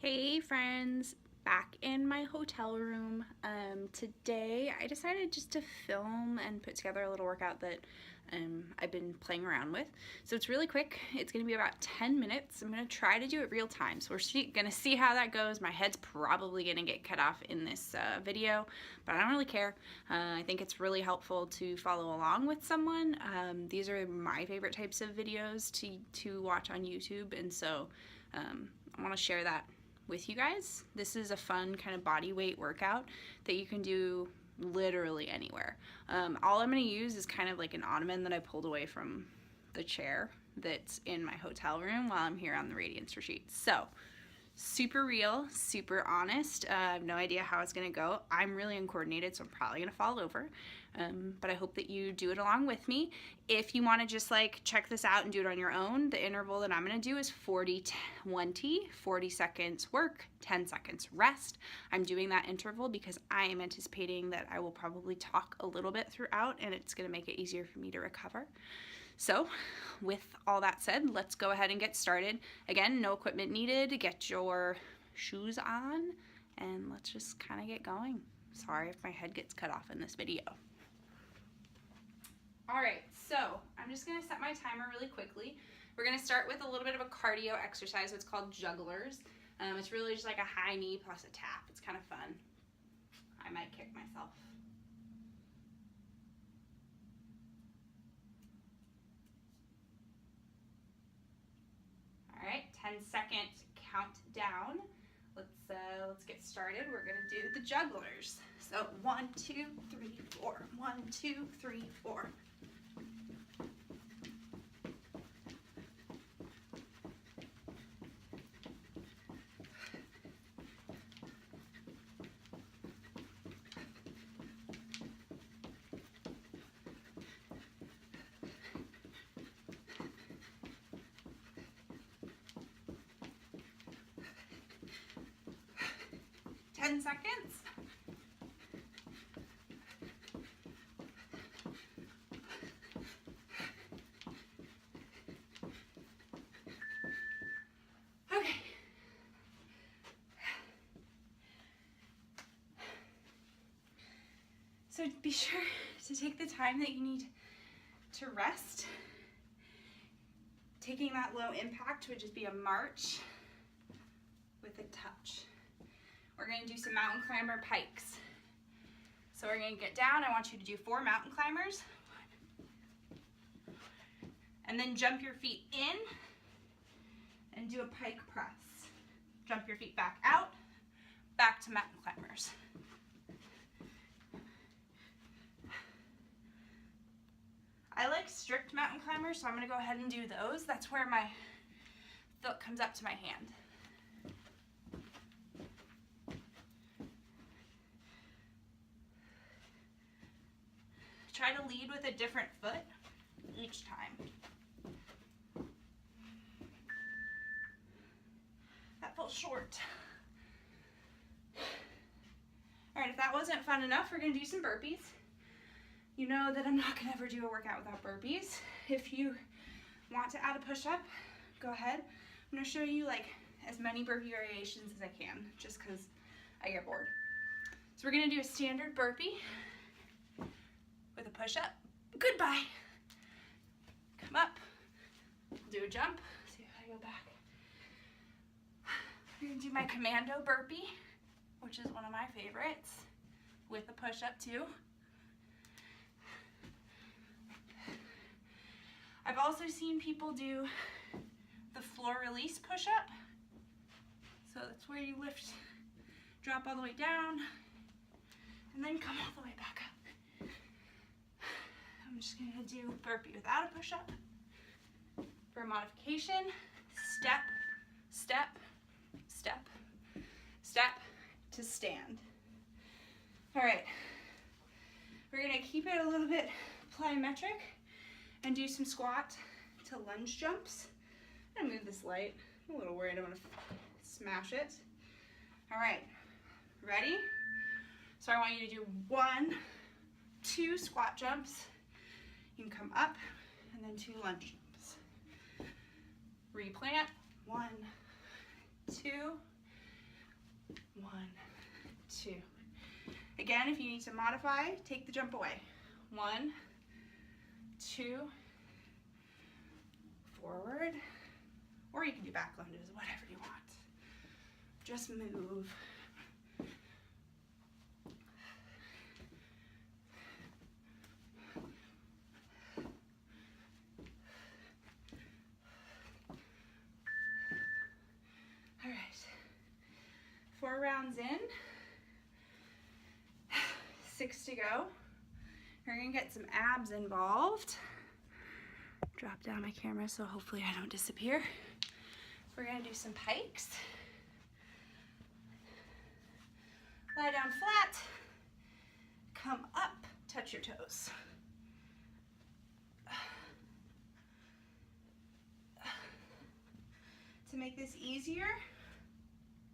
Hey friends, back in my hotel room. Today I decided just to film and put together a little workout that I've been playing around with. So it's really quick. It's going to be about 10 minutes. I'm going to try to do it real time. So we're going to see how that goes. My head's probably going to get cut off in this video, but I don't really care. I think it's really helpful to follow along with someone. These are my favorite types of videos to watch on YouTube, and so I want to share that with you guys. This is a fun kind of body weight workout that you can do literally anywhere. All I'm going to use is kind of like an ottoman that I pulled away from the chair that's in my hotel room while I'm here on the Radiance Retreat. So super real, super honest. I have no idea how it's going to go. I'm really uncoordinated, so I'm probably going to fall over. But I hope that you do it along with me. If you want to just like check this out and do it on your own, the interval that I'm going to do is 40-20, 40 seconds work, 10 seconds rest. I'm doing that interval because I am anticipating that I will probably talk a little bit throughout, and it's going to make it easier for me to recover. So with all that said, let's go ahead and get started. Again, no equipment needed. Get your shoes on and let's just kind of get going. Sorry if my head gets cut off in this video. All right, so I'm just gonna set my timer really quickly. We're gonna start with a little bit of a cardio exercise. It's called Jugglers. It's really just like a high knee plus a tap. It's kind of fun. I might kick myself. All right, 10-second countdown. Let's get started. We're gonna do the Jugglers. So 1, 2, 3, 4. 1, 2, 3, 4. Seconds. Okay. So be sure to take the time that you need to rest. Taking that low impact would just be a march with a touch. We're going to do some mountain climber pikes. So we're going to get down. I want you to do 4 mountain climbers. And then jump your feet in and do a pike press. Jump your feet back out, back to mountain climbers. I like strict mountain climbers, so I'm going to go ahead and do those. That's where my foot comes up to my hand. Try to lead with a different foot each time. That felt short. All right, if that wasn't fun enough, we're gonna do some burpees. You know that I'm not gonna ever do a workout without burpees. If you want to add a push-up, go ahead. I'm gonna show you like as many burpee variations as I can, just because I get bored. So we're gonna do a standard burpee with a push-up. Goodbye. Come up, do a jump. See if I go back. I'm gonna do my commando burpee, which is one of my favorites, with a push-up too. I've also seen people do the floor release push-up. So that's where you lift, drop all the way down, and then come all the way back up. I'm just going to do burpee without a push-up. For a modification, step, step, step, step to stand. All right, we're going to keep it a little bit plyometric and do some squat to lunge jumps. I'm going to move this light. I'm a little worried I'm going to smash it. All right, ready? So I want you to do 1, 2 squat jumps. You can come up and then 2 lunge jumps. Replant, 1, 2, 1, 2. Again, if you need to modify, take the jump away. 1, 2, forward, or you can do back lunges, whatever you want. Just move. All right, 4 rounds in, 6 to go. We're gonna get some abs involved. Drop down my camera so hopefully I don't disappear. We're gonna do some pikes. Lie down flat, come up, touch your toes. To make this easier,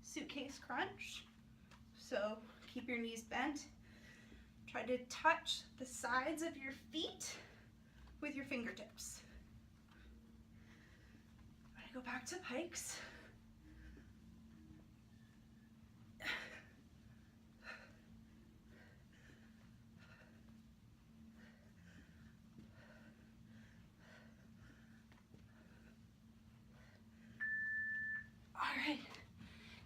suitcase crunch. So keep your knees bent. Try to touch the sides of your feet with your fingertips. I'm gonna go back to pikes. All right,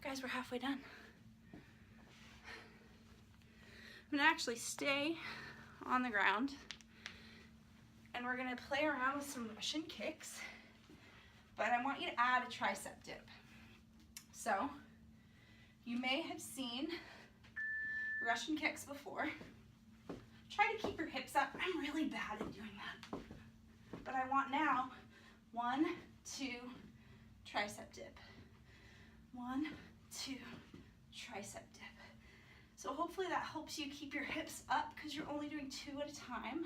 guys, we're halfway done. I'm gonna actually stay on the ground and we're gonna play around with some Russian kicks, but I want you to add a tricep dip. So you may have seen Russian kicks before. Try to keep your hips up. I'm really bad at doing that. But I want now 1, 2, tricep dip. 1, 2, tricep dip. So hopefully that helps you keep your hips up because you're only doing 2 at a time.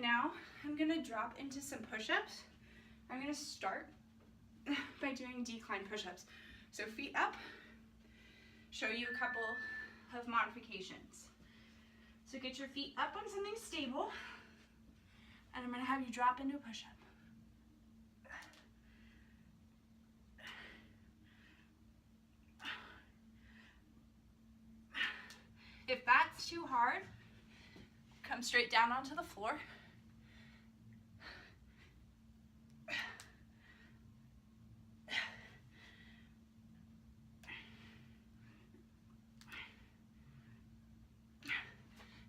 Now I'm gonna drop into some push-ups. I'm gonna start by doing decline push-ups. So feet up, show you a couple of modifications. So get your feet up on something stable, and I'm gonna have you drop into a push-up. If that's too hard, come straight down onto the floor.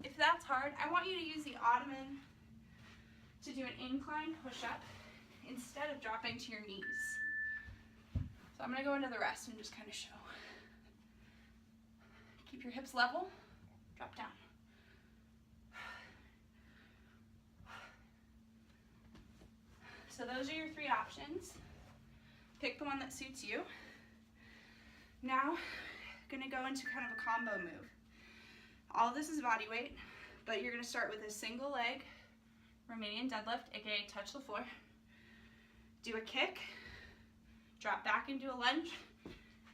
If that's hard, I want you to use the ottoman to do an incline push-up instead of dropping to your knees. So I'm gonna go into the rest and just kind of show. Keep your hips level, drop down. So those are your 3 options. Pick the one that suits you. Now, gonna go into kind of a combo move. All of this is body weight, but you're gonna start with a single leg Romanian deadlift, aka touch the floor. Do a kick, drop back into a lunge,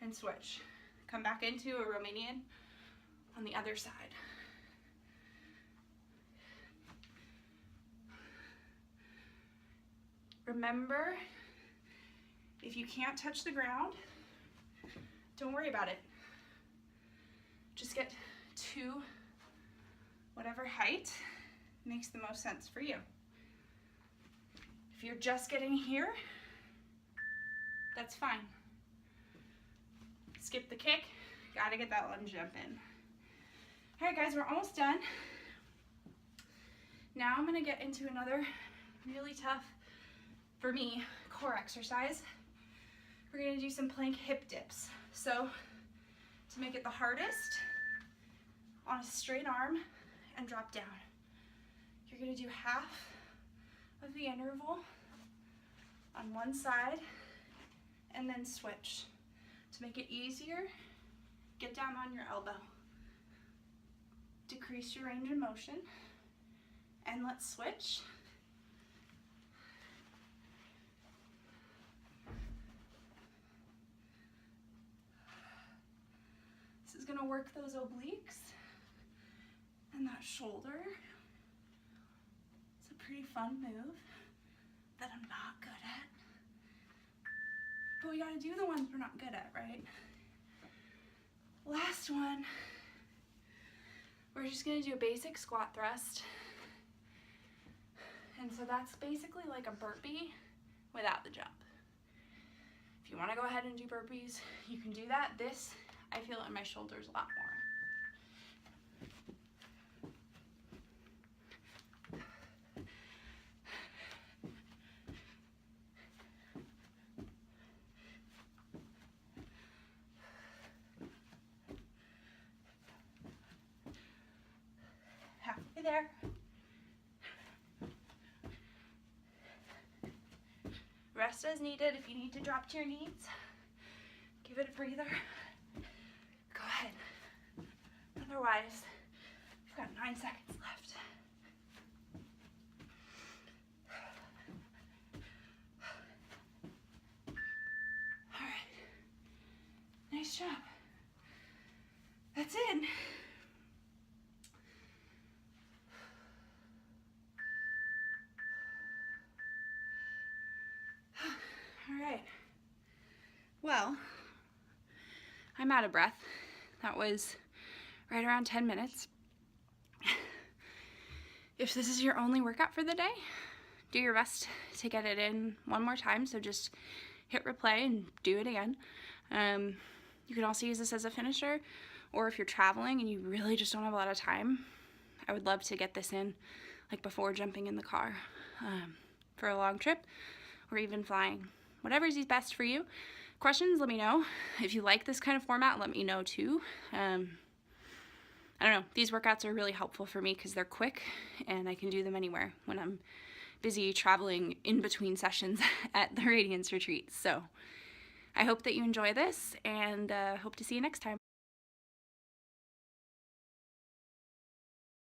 and switch. Come back into a Romanian on the other side. Remember, if you can't touch the ground, don't worry about it. Just get to whatever height makes the most sense for you. If you're just getting here, that's fine. Skip the kick, gotta get that lunge jump in. All right, guys, we're almost done. Now I'm gonna get into another really tough, for me, core exercise. We're gonna do some plank hip dips. So to make it the hardest, on a straight arm and drop down. You're gonna do half of the interval on one side and then switch. To make it easier, get down on your elbow. Decrease your range of motion. And let's switch. This is gonna work those obliques and that shoulder. It's a pretty fun move that I'm not good at. But we gotta do the ones we're not good at, right? Last one, we're just gonna do a basic squat thrust. And so that's basically like a burpee without the jump. If you wanna go ahead and do burpees, you can do that. This, I feel it in my shoulders a lot more. Halfway there. Rest as needed. If you need to drop to your knees, give it a breather. Go ahead. Otherwise, we've got 9 seconds left. All right. Nice job. That's it. All right. Well, I'm out of breath. That was right around 10 minutes. If this is your only workout for the day, do your best to get it in one more time. So just hit replay and do it again. You can also use this as a finisher, or if you're traveling and you really just don't have a lot of time, I would love to get this in like before jumping in the car for a long trip or even flying. Whatever's best for you. Questions, let me know. If you like this kind of format, let me know too. I don't know, these workouts are really helpful for me because they're quick and I can do them anywhere when I'm busy traveling in between sessions at the Radiance Retreat. So I hope that you enjoy this and hope to see you next time.